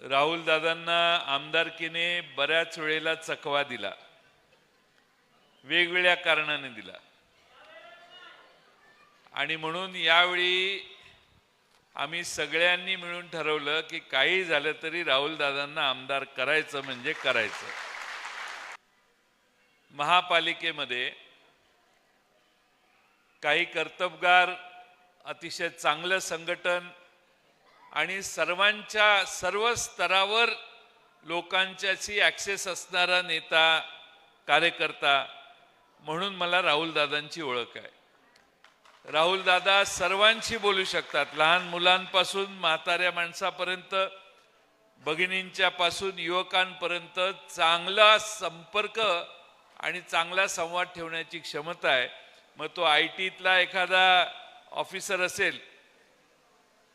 राहुल दादांना आमदारकीने बऱ्याच वेळेला चकवा दिला, वेगवेगळ्या कारणाने दिला आणि म्हणून यावेळी आम्ही सगळ्यांनी मिळून ठरवलं की काही झालं तरी राहुल दादांना आमदार करायचं म्हणजे करायचं। महापालिकेमध्ये काही कर्तबगार, अतिशय चांगलं संघटन आणि सर्व स्तरावर लोकांच्याशी ॲक्सेस असणारा नेता, कार्यकर्ता म्हणून मला राहुल दादांची ओळख आहे। राहुल दादा सर्वांशी बोलू शकतात, लहान मुलांपासून म्हाताऱ्या माणसापर्यंत, भगिनींच्या पासून युवकांपर्यंत चांगला संपर्क आणि चांगला संवाद ठेवण्याची क्षमता आहे। मग तो IT-तला एखादा ऑफिसर असेल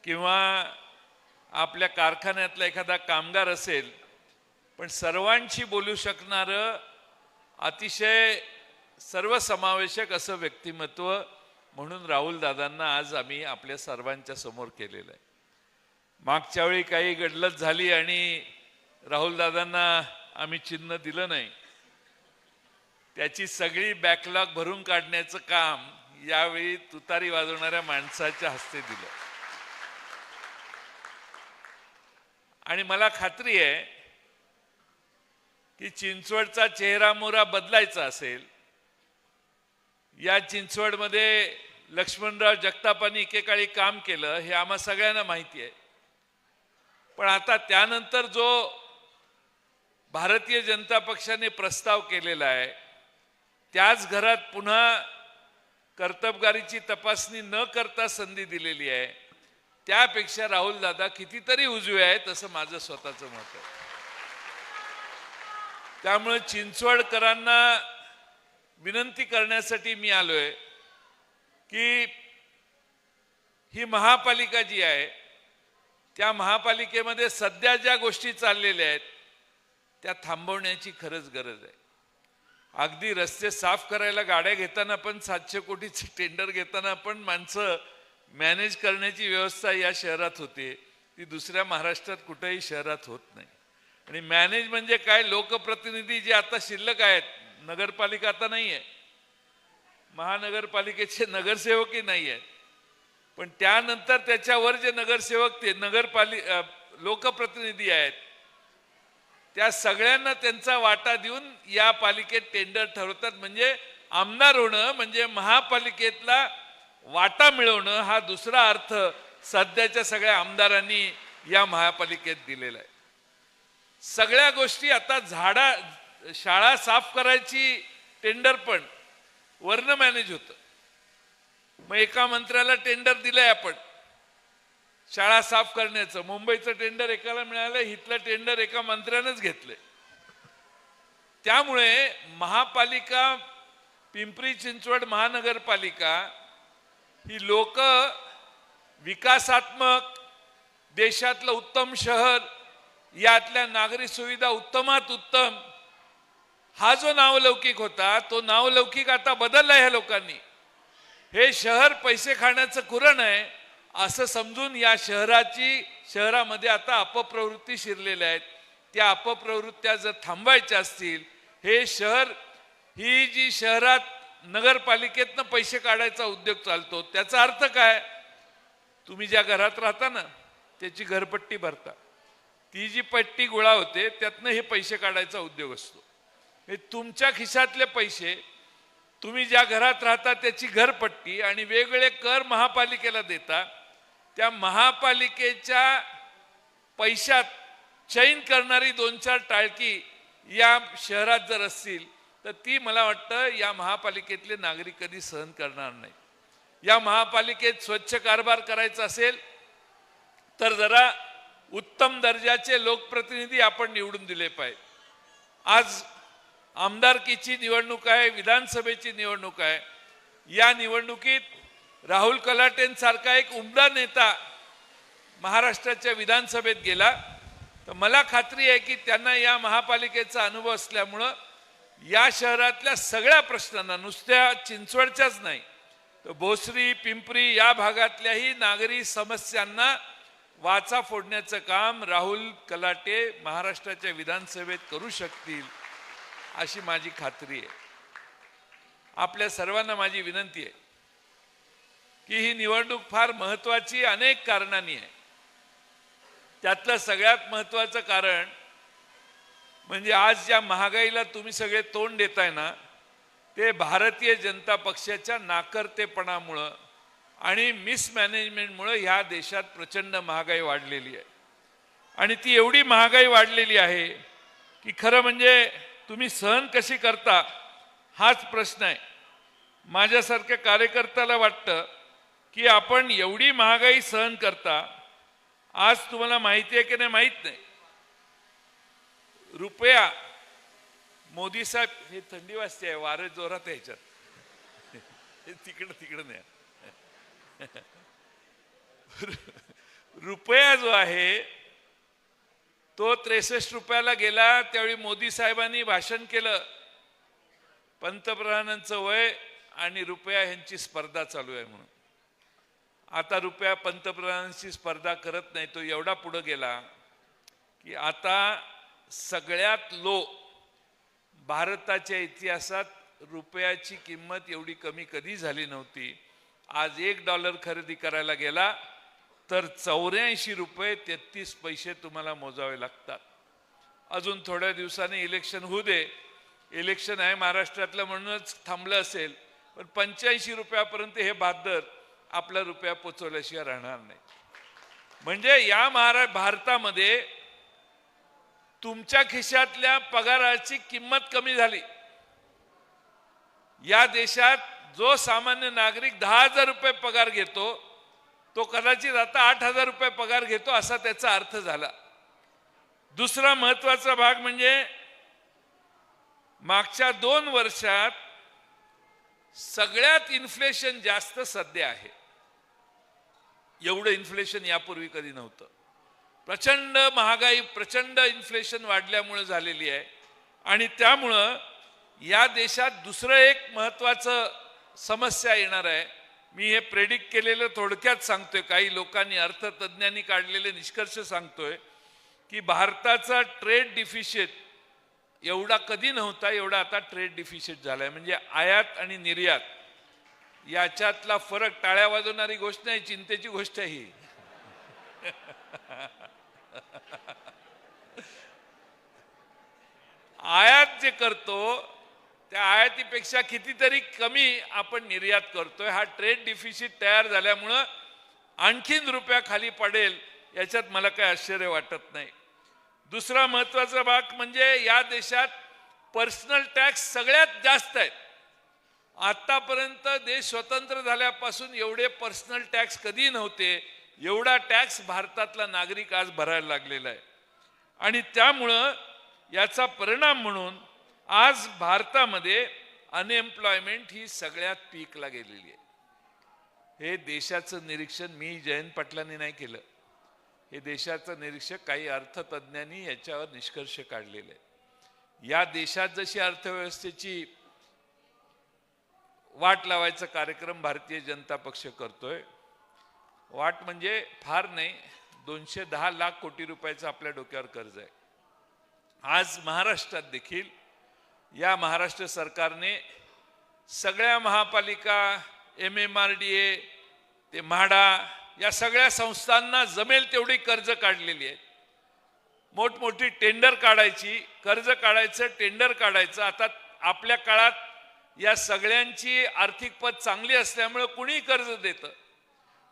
किंवा आपल्या कारखान्यातला एखादा कामगार असेल, पण सर्वांशी बोलू शकणारं अतिशय सर्वसमावेशक असं व्यक्तिमत्व म्हणून राहुल दादांना आज आम्ही आपल्या सर्वांच्या समोर केलेलं आहे। मागच्या वेळी काही गडलत झाली आणि राहुल दादांना आम्ही चिन्ह दिलं नाही, त्याची सगळी बॅकलॉग भरून काढण्याचं काम यावेळी तुतारी वाजवणाऱ्या माणसाच्या हस्ते दिलं आणि मला खात्री आहे की चिंचवडचा चेहरा मोहरा बदलायचा असेल, या चिंचवडमध्ये लक्ष्मणराव जगतापांनी एकेकाळी काम केलं हे आम्हा सगळ्यांना माहिती आहे, पण आता त्यानंतर जो भारतीय जनता पक्षाने प्रस्ताव केलेला आहे त्याच घरात पुन्हा कर्तबगारीची तपासणी न करता संधी दिलेली आहे, त्यापेक्षा राहुल दादा कितीतरी उजवे आहेत असं माझं स्वतःचं मत आहे। त्यामुळे चिंचवडकरांना विनंती करण्यासाठी मी आलोय की ही महापालिका जी आहे त्या महापालिकेमध्ये सध्या ज्या गोष्टी चाललेल्या आहेत त्या थांबवण्याची खरंच गरज आहे। अगदी रस्ते साफ करायला गाड्या घेताना पण 700 कोटीचे टेंडर घेताना पण माणसं मॅनेज करण्याची व्यवस्था या शहरात होते, ती दुसऱ्या महाराष्ट्रात कुठेही शहरात होत नाही। आणि मॅनेज म्हणजे काय, लोकप्रतिनिधी जे आता शिल्लक आहेत, नगरपालिका आता नाही आहे, महानगरपालिकेचे नगरसेवकही नाही आहेत, पण त्यानंतर त्याच्यावर जे नगरसेवक ते लोकप्रतिनिधी आहेत त्या सगळ्यांना त्यांचा वाटा देऊन या पालिकेत टेंडर ठरवतात। म्हणजे आमदार होणं म्हणजे महापालिकेतला वाटा मिळवणं हा दुसरा अर्थ सध्याच्या सगळ्या आमदारांनी या महापालिकेत दिलेला आहे। सगळ्या गोष्टी आता शाळा साफ करायची टेंडर पण वर्ण मॅनेज होतं, मग एका मंत्र्याला टेंडर दिलंय आपण शाळा साफ करण्याचं, मुंबईचं टेंडर एकाला मिळालं, इथलं टेंडर एका मंत्र्यानंच घेतलंय। त्यामुळे महापालिका, पिंपरी चिंचवड महानगरपालिका ही लोक विकासात्मक, देशातलं उत्तम शहर, यातल्या नागरी सुविधा उत्तमात उत्तम, हा जो नावलौकिक होता तो नावलौकिक आता बदलला ह्या लोकांनी। हे शहर पैसे खाण्याचं कुरण आहे असं समजून या शहरामध्ये आता अपप्रवृत्ती शिरलेल्या आहेत। त्या अपप्रवृत्त्या जर थांबवायच्या असतील, हे शहर, ही जी शहरात नगरपालिकेतनं पैसे काढायचा उद्योग चालतो, त्याचा अर्थ काय, तुम्ही ज्या घरात राहता ना त्याची घरपट्टी भरता, ती जी पट्टी गोळा होते त्यातनं हे पैसे काढायचा उद्योग असतो। हे तुमच्या खिशातले पैसे, तुम्ही ज्या घरात राहता त्याची घरपट्टी आणि वेगवेगळे कर महापालिकेला देता, त्या महापालिकेच्या पैशात चैन करणारी 2-4 टाळकी या शहरात जर असतील तर ती मला वाटतं या महापालिकेतले नागरिक कधी सहन करणार नाही। या महापालिकेत स्वच्छ कारभार करायचा असेल तर जरा उत्तम दर्जाचे लोकप्रतिनिधी आपण निवडून दिले पाहिजे। आज आमदारकीची निवडणूक आहे, विधानसभेची निवडणूक आहे, या निवडणुकीत राहुल कलाटेंसारखा एक उमदा नेता महाराष्ट्राच्या विधानसभेत गेला तर मला खात्री आहे की त्यांना या महापालिकेचा अनुभव असल्यामुळं या शहरातल्या सगळ्या प्रश्नांना, नुसत्या चिंचवडच्याच नाही तर भोसरी, पिंपरी या भागातल्याही नागरी समस्यांना वाचा फोडण्याचं काम राहुल कलाटे महाराष्ट्राच्या विधानसभेत करू शकतील अशी माझी खात्री आहे. आपल्या सर्वांना माझी विनंती आहे की ही निवडणूक फार महत्त्वाची अनेक कारणांनी आहे. त्यातलं सगळ्यात महत्त्वाचं कारण म्हणजे आज ज्या महागाईला तुम्ही सगळे तोंड देताय ना, ते भारतीय जनता पक्षाच्या नाकर्तेपणामुळं आणि मिसमॅनेजमेंटमुळे ह्या देशात प्रचंड महागाई वाढलेली आहे. आणि ती एवढी महागाई वाढलेली आहे की खरं म्हणजे तुम्ही सहन कशी करता हाच प्रश्न आहे. माझ्यासारख्या कार्यकर्त्याला वाटतं की आपण एवढी महागाई सहन करता. आज तुम्हाला माहिती आहे की नाही माहीत नाही, रुपया मोदी साहेब, हे थंडी वाजते आहे, वारे जोरात आहे ह्याच्यात, तिकडं नाही. रुपया जो आहे तो 63 रुपयाला गेला. त्यावेळी मोदी साहेबांनी भाषण केलं, पंतप्रधानांचं वय आणि रुपया ह्यांची स्पर्धा चालू आहे म्हणून. आता रुपया पंतप्रधानांची स्पर्धा करत नाही. तो एवढा पुढे गेला की आता सगळ्यात लो भारताच्या इतिहासात रुपयाची किंमत एवढी कमी कधी झाली नव्हती. आज $1 खरेदी करायला गेला तर 84 रुपये 33 पैसे तुम्हाला मोजावे लागतात. अजून थोड्या दिवसांनी इलेक्शन होऊ दे. इलेक्शन आहे महाराष्ट्रातलं म्हणूनच थांबलं असेल, पण 85 रुपयापर्यंत हे बहादर आपला रुपया पोचवल्याशिवाय राहणार नाही. म्हणजे या भारतामध्ये तुमच्या खिशातल्या पगाराची किंमत कमी झाली. या देशात जो सामान्य नागरिक 10,000 रुपये पगार घेतो तो कदाचित आता 8,000 रुपये पगार घेतो असा त्याचा अर्थ झाला. दुसरा महत्त्वाचा भाग म्हणजे मागच्या 2 वर्षात सगळ्यात इन्फ्लेशन जास्त सध्या आहे. एवढं इन्फ्लेशन यापूर्वी कधी नव्हतं. प्रचंड महागाई, प्रचंड इन्फ्लेशन वाढल्यामुळे झालेली आहे. आणि त्यामुळं या देशात दुसरं एक महत्त्वाचं समस्या येणार आहे. मी हे प्रेडिक्ट केलेलं थोडक्यात सांगतोय, काही लोकांनी अर्थतज्ञांनी काढलेले निष्कर्ष सांगतोय की भारताचा ट्रेड डिफिसिट एवढा कधी नव्हता, एवढा आता ट्रेड डिफिसिट झालाय. म्हणजे आयात आणि निर्यात याच्यातला फरक टाळ्या वाजवणारी गोष्ट नाही, चिंतेची गोष्ट आहे ही. आयात जे करतो त्या आयातीपेक्षा कितीतरी कमी आपण निर्यात करतोय. हा ट्रेड डिफिसिट तयार झाल्यामुळं आणखीन रुपया खाली पडेल याच्यात मला काही आश्चर्य वाटत नाही. दुसरा महत्त्वाचा भाग म्हणजे या देशात पर्सनल टॅक्स सगळ्यात जास्त आहेत. आतापर्यंत देश स्वतंत्र झाल्यापासून एवढे पर्सनल टॅक्स कधी नव्हते. एवढा टॅक्स भारतातला नागरिक आज भरायला लागलेला आहे. आणि त्यामुळं याचा परिणाम म्हणून आज भारतामध्ये अनएम्प्लॉयमेंट ही सगळ्यात पीकला गेलेली आहे. हे देशाचं निरीक्षण मी जयंत पाटलांनी नाही केलं. हे देशाचं निरीक्षक काही अर्थतज्ञांनी याच्यावर निष्कर्ष काढलेले आहे. या देशात जशी अर्थव्यवस्थेची वाट लावायचा कार्यक्रम भारतीय जनता पक्ष करतोय, वाट म्हणजे फार नाही, 210 लाख कोटी रुपयाचं आपल्या डोक्यावर कर्ज आहे. आज महाराष्ट्रात देखील या महाराष्ट्र सरकारने सगळ्या महापालिका, MMRDA ते म्हाडा या सगळ्या संस्थांना जमेल तेवढी कर्ज काढलेली आहेत. मोठमोठी टेंडर काढायची, कर्ज काढायचं, टेंडर काढायचं. आता आपल्या काळात या सगळ्यांची आर्थिक पत चांगली असल्यामुळे कुणी कर्ज देतं.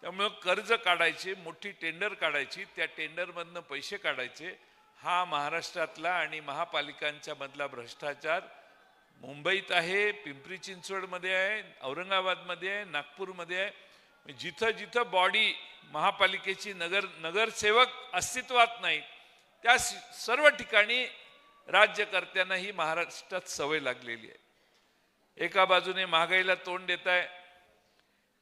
त्यामुळे कर्ज काढायची, मोठी टेंडर काढायची, त्या टेंडरमधनं पैसे काढायचे. हा महाराष्ट्रातला आणि महापालिकांच्या मधला भ्रष्टाचार मुंबईत आहे, पिंपरी चिंचवडमध्ये आहे, औरंगाबादमध्ये आहे, नागपूरमध्ये आहे. जिथं जिथं बॉडी महापालिकेची नगरसेवक अस्तित्वात नाही त्या सर्व ठिकाणी राज्यकर्त्यांना ही महाराष्ट्रात सवय लागलेली आहे. एका बाजूने महागाईला तोंड देताय,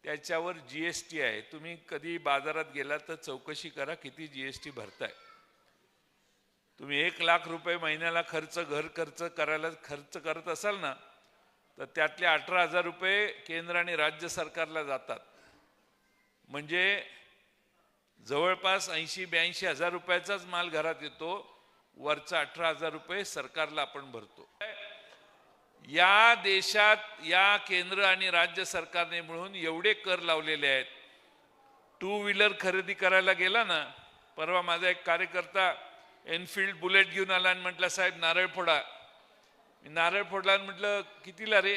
त्याच्यावर GST आहे. तुम्ही कधी बाजारात गेला तर चौकशी करा किती GST भरताय. तुम्ही 1 लाख रुपये महिन्याला घर खर्च करायला खर्च करत असाल ना, तर त्यातले 18,000 रुपये केंद्र आणि राज्य सरकारला जातात. म्हणजे जवळपास 80-82 हजार रुपयाचाच माल घरात येतो, वरचा 18,000 रुपये सरकारला आपण भरतो. या देशात या केंद्र आणि राज्य सरकारने मिळून एवढे कर लावलेले आहेत. 2 व्हीलर खरेदी करायला गेला ना, परवा माझा एक कार्यकर्ता एनफिल्ड बुलेट घेऊन आला आणि म्हटलं साहेब नारळ फोडा. मी नारळ फोडला आणि म्हटलं कितीला रे?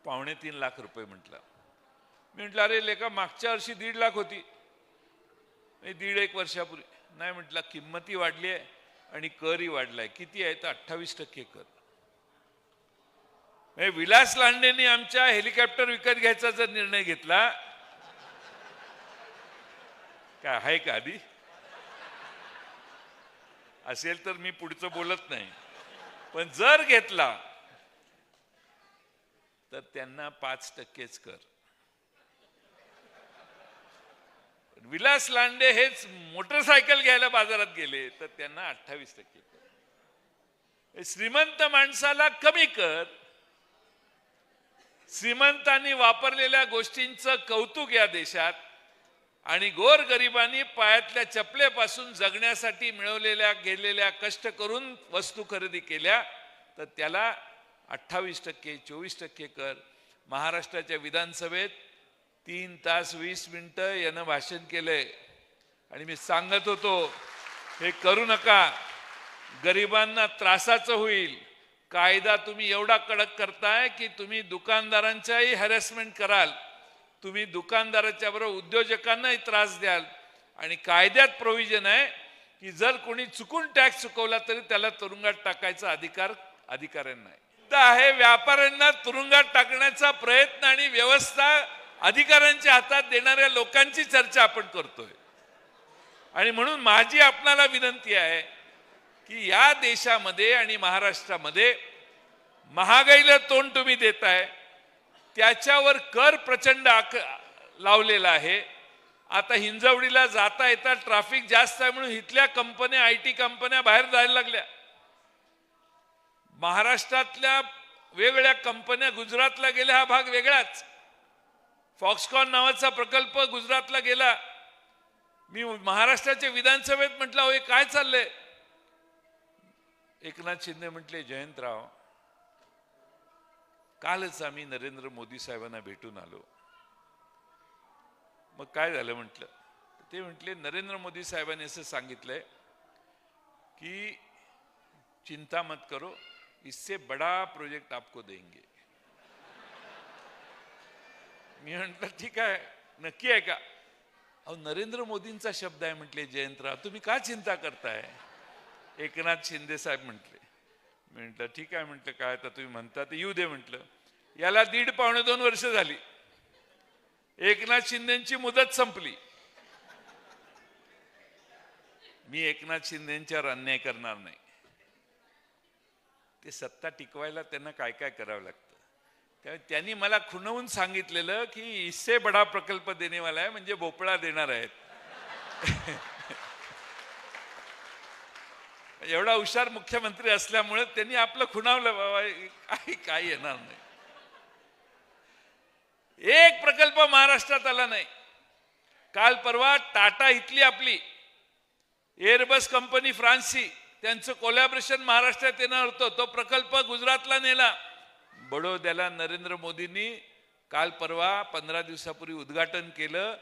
2.25 लाख रुपये म्हटलं. मी म्हटलं अरे लेका मागच्या वर्षी 1.5 लाख होती. 1.5 वर्षापूर्वी. नाही म्हटलं किंमती वाढली आहे आणि करही वाढलाय. किती आहे तर 28% कर. विलास लांडेंनी आमच्या हेलिकॉप्टर विकत घ्यायचा जर निर्णय घेतला, काय आहे का आधी? असेल तर मी पुढचं बोलत नाही, पण जर घेतला तर त्यांना 5%च कर. विलास लांडे हेच मोटरसायकल घ्यायला बाजारात गेले तर त्यांना 28% कर. श्रीमंत माणसाला कमी कर. श्रीमंतांनी वापरलेल्या गोष्टींचं कौतुक या देशात आणि गोरगरिबांनी पायातल्या चपलेपासून जगण्यासाठी मिळवलेल्या गेलेल्या कष्ट करून वस्तू खरेदी केल्या तर त्याला 28%, 24% कर. महाराष्ट्राच्या विधानसभेत 3 तास 20 मिनिटं यानं भाषण केलंय आणि मी सांगत होतो हे करू नका, गरिबांना त्रासाचं होईल. कायदा तुम्ही एवढा कडक करताय की तुम्ही दुकानदारांचाही हॅरेसमेंट कराल, तुम्ही दुकानदाराच्या बरोबर उद्योजकांनाही त्रास द्याल. आणि कायद्यात प्रोव्हिजन आहे की जर कोणी चुकून टॅक्स चुकवला तरी त्याला तुरुंगात टाकायचा अधिकाऱ्यांना आहे. व्यापाऱ्यांना तुरुंगात टाकण्याचा प्रयत्न आणि व्यवस्था अधिकाऱ्यांच्या हातात देणाऱ्या लोकांची चर्चा आपण करतोय. आणि म्हणून माझी आपणाला विनंती आहे की या देशामध्ये आणि महाराष्ट्रामध्ये महागाईला तोंड तुम्ही देताय, त्याच्यावर कर प्रचंड लावलेला आहे. आता हिंजवडीला जाता येता ट्रॅफिक जास्त आहे म्हणून इथल्या कंपन्या, IT कंपन्या बाहेर जायला लागल्या. महाराष्ट्रातल्या वेगवेगळ्या कंपन्या गुजरातला गेल्या, हा भाग वेगळाच. फॉक्सकॉन नावाचा प्रकल्प गुजरातला गेला. मी महाराष्ट्राच्या विधानसभेत म्हटलं हे काय चाललंय? एकनाथ शिंदे म्हटले जयंतराव, कालच आम्ही नरेंद्र मोदी साहेबांना भेटून आलो. मग काय झालं म्हटलं. ते म्हटले नरेंद्र मोदी साहेबांनी असं सांगितलंय की चिंता मत करो, इससे बड़ा प्रोजेक्ट आपको देंगे. मी म्हटलं ठीक आहे, नक्की आहे का? अहो नरेंद्र मोदींचा शब्द आहे म्हटले जयंतराव, तुम्ही का चिंता करताय? एकनाथ शिंदे साहेब म्हटले. मी म्हटलं ठीक आहे म्हटलं, काय आता तुम्ही म्हणता ते येऊ दे म्हटलं. याला 1.5-2 वर्ष झाली. एकनाथ शिंदेची मुदत संपली. मी एकनाथ शिंदेच्यावर अन्याय करणार नाही. ते सत्ता टिकवायला त्यांना काय काय करावं लागतं. त्यामुळे त्यांनी मला खुणवून सांगितलेलं की इससे बडा प्रकल्प देनेवाला आहे, म्हणजे भोपळा देणार आहेत. एवढा हुशार मुख्यमंत्री असल्यामुळे त्यांनी आपलं खुणावलं, बाबा काय येणार नाही. एक प्रकल्प महाराष्ट्रात आला नाही. काल परवा टाटा इथली आपली एअरबस कंपनी फ्रान्सची, त्यांचं कोलॅबोरेशन महाराष्ट्रात येणार होतं, तो प्रकल्प गुजरातला नेला. बडोद्याला नरेंद्र मोदींनी काल परवा 15 दिवसापूर्वी उद्घाटन केलं.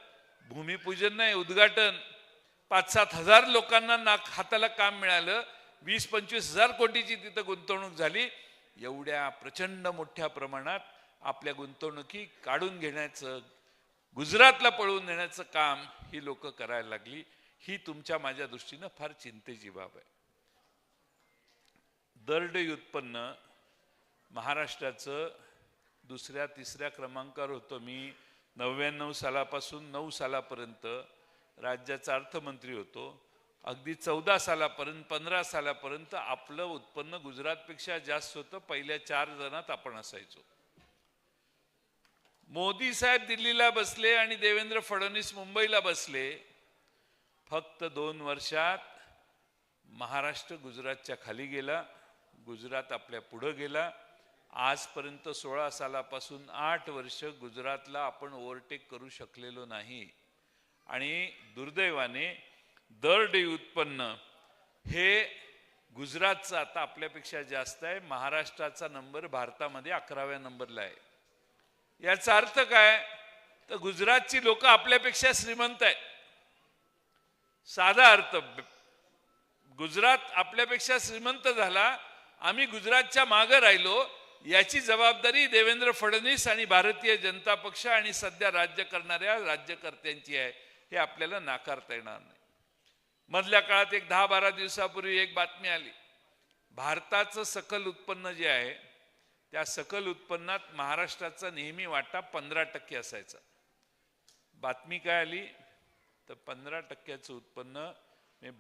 भूमिपूजन नाही, उद्घाटन. 5-7 हजार लोकांना हाताला काम मिळालं. 20-25 हजार कोटीची तिथं गुंतवणूक झाली. एवढ्या प्रचंड मोठ्या प्रमाणात आपल्या गुंतवणुकी काढून घेण्याचं, गुजरातला पळवून नेण्याचं काम ही लोक करायला लागली. ही तुमच्या माझ्या दृष्टीनं फार चिंतेची बाब आहे. दरडोई उत्पन्न महाराष्ट्राचं 2ऱ्या-3ऱ्या क्रमांकावर होतं. मी 99 सालापासून 9 सालापर्यंत राज्याचा अर्थमंत्री होतो. अगदी 14 सालापर्यंत 15 सालापर्यंत आपलं उत्पन्न गुजरातपेक्षा जास्त होतं. पहिल्या 4 जणात आपण असायचो. मोदी साहेब दिल्लीला बसले आणि देवेंद्र फडणवीस मुंबईला बसले. फक्त 2 वर्षात महाराष्ट्र गुजरातच्या खाली गेला, गुजरात आपल्या पुढे गेला. आजपर्यंत 16 सालापासून 8 वर्ष गुजरातला आपण ओव्हरटेक करू शकलेलो नाही. आणि दुर्दैवाने दरडोई उत्पन्न हे गुजरातचं आता आपल्यापेक्षा जास्त आहे. महाराष्ट्राचा नंबर भारतामध्ये 11व्या नंबरला आहे. याचा अर्थ काय? तर गुजरातची लोक आपल्यापेक्षा श्रीमंत आहेत. साधा अर्थ, गुजरात आपल्यापेक्षा श्रीमंत झाला, आम्ही गुजरातच्या मागे राहिलो, याची जबाबदारी देवेंद्र फडणवीस आणि भारतीय जनता पक्ष आणि सध्या राज्य करणाऱ्या राज्यकर्त्यांची आहे. हे आपल्याला नाकारता येणार नाही. मधल्या काळात एक 10-12 दिवसापूर्वी एक बातमी आली. भारताचं सकल उत्पन्न जे आहे त्या सकल उत्पन्नात महाराष्ट्राचा नेहमी वाटा 15% असायचा. बातमी काय आली? तर 15%चं उत्पन्न,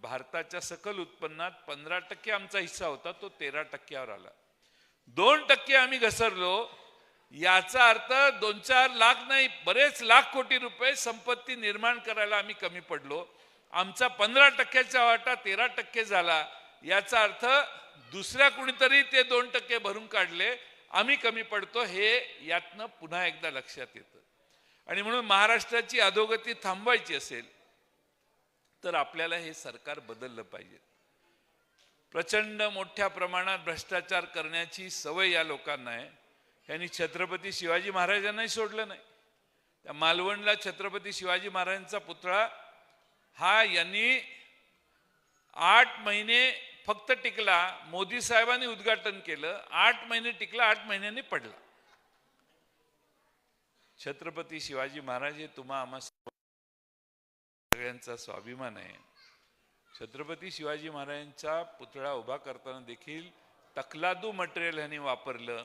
भारताच्या सकल उत्पन्नात 15% आमचा हिस्सा होता, तो 13%वर आला. 2% आम्ही घसरलो. याचा अर्थ 2-4 लाख नाही, बरेच लाख कोटी रुपये संपत्ती निर्माण करायला आम्ही कमी पडलो. आमचा 15%चा वाटा 13% झाला. याचा अर्थ दुसऱ्या कुणीतरी ते 2% भरून काढले, आम्ही कमी पडतो, हे यातनं पुन्हा एकदा लक्षात येतं. आणि म्हणून महाराष्ट्राची अधोगती थांबवायची असेल तर आपल्याला हे सरकार बदललं पाहिजे. प्रचंड मोठ्या प्रमाणात भ्रष्टाचार करण्याची सवय या लोकांना आहे. यांनी छत्रपती शिवाजी महाराजांनाही सोडलं नाही. त्या मालवणला छत्रपती शिवाजी महाराजांचा पुतळा हा यांनी 8 महिने फक्त टिकला. मोदी साहेबांनी उद्घाटन केलं, 8 महिने टिकला, 8 महिन्यांनी पडला. छत्रपती शिवाजी महाराज हे तुम्हा आम्हा सगळ्यांचा स्वाभिमान आहे. छत्रपती शिवाजी महाराजांचा पुतळा उभा करताना देखील तकलादू मटेरियल ह्यांनी वापरलं,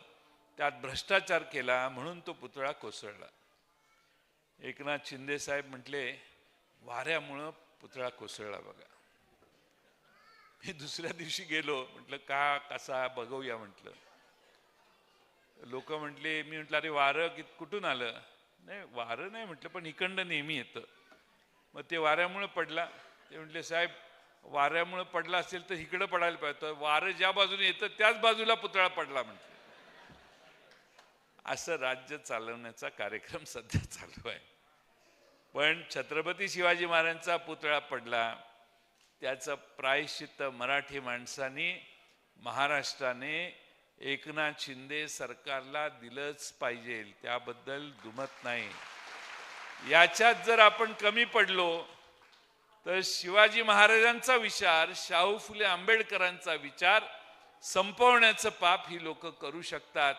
त्यात भ्रष्टाचार केला, म्हणून तो पुतळा कोसळला. एकनाथ शिंदे साहेब म्हटले वाऱ्यामुळं पुतळा कोसळला. बघा, मी दुसऱ्या दिवशी गेलो, म्हटलं का कसा बघूया म्हटलं. लोक म्हटले, मी म्हटलं अरे वारं कुठून आलं? नाही वारं नाही म्हटलं, पण इकडं नेहमी येतं. मग ते वाऱ्यामुळे पडला. ते म्हटले साहेब वाऱ्यामुळे पडला असेल तर इकडं पडायला पाहिजे, वारं ज्या बाजूने येतं त्याच बाजूला पुतळा पडला म्हटलं. असं राज्य चालवण्याचा कार्यक्रम सध्या चालू आहे. पण छत्रपती शिवाजी महाराजांचा पुतळा पडला, त्याचं प्रायश्चित्त मराठी माणसांनी, महाराष्ट्राने एकनाथ शिंदे सरकारला दिलंच पाहिजे, त्याबद्दल दुमत नाही. याच्यात जर आपण कमी पडलो तर शिवाजी महाराजांचा विचार, शाहू फुले आंबेडकरांचा विचार संपवण्याचं पाप ही लोक करू शकतात.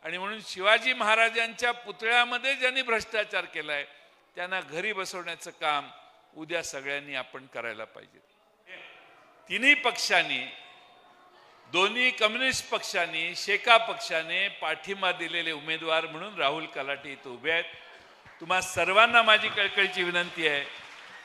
आणि म्हणून शिवाजी महाराजांच्या पुतळ्यामध्ये ज्यांनी भ्रष्टाचार केलाय त्यांना घरी बसवण्याचं काम उद्या सगळ्यांनी आपण करायला पाहिजे. तिन्ही पक्षांनी, दोन्ही कम्युनिस्ट पक्षांनी, शेका पक्षाने पाठिंबा दिलेले उमेदवार म्हणून राहुल कलाटे इथं उभे आहेत. तुम्हा सर्वांना माझी कळकळीची विनंती आहे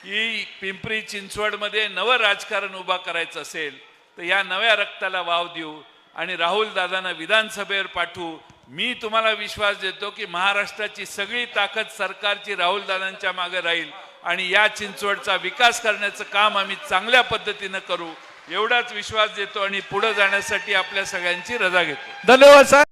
की पिंपरी चिंचवडमध्ये नवं राजकारण उभा करायचं असेल तर या नव्या रक्ताला वाव देऊ आणि राहुल दादांना विधानसभेवर पाठवू. मी तुम्हाला विश्वास देतो की महाराष्ट्राची सगळी ताकद सरकारची राहुल दादांच्या मागे राहील आणि या चिंचवडचा विकास करण्याचं काम आम्ही चांगल्या पद्धतीनं करू, एवढाच विश्वास देतो आणि पुढे जाण्यासाठी आपल्या सगळ्यांची रजा घेतो. धन्यवाद सर.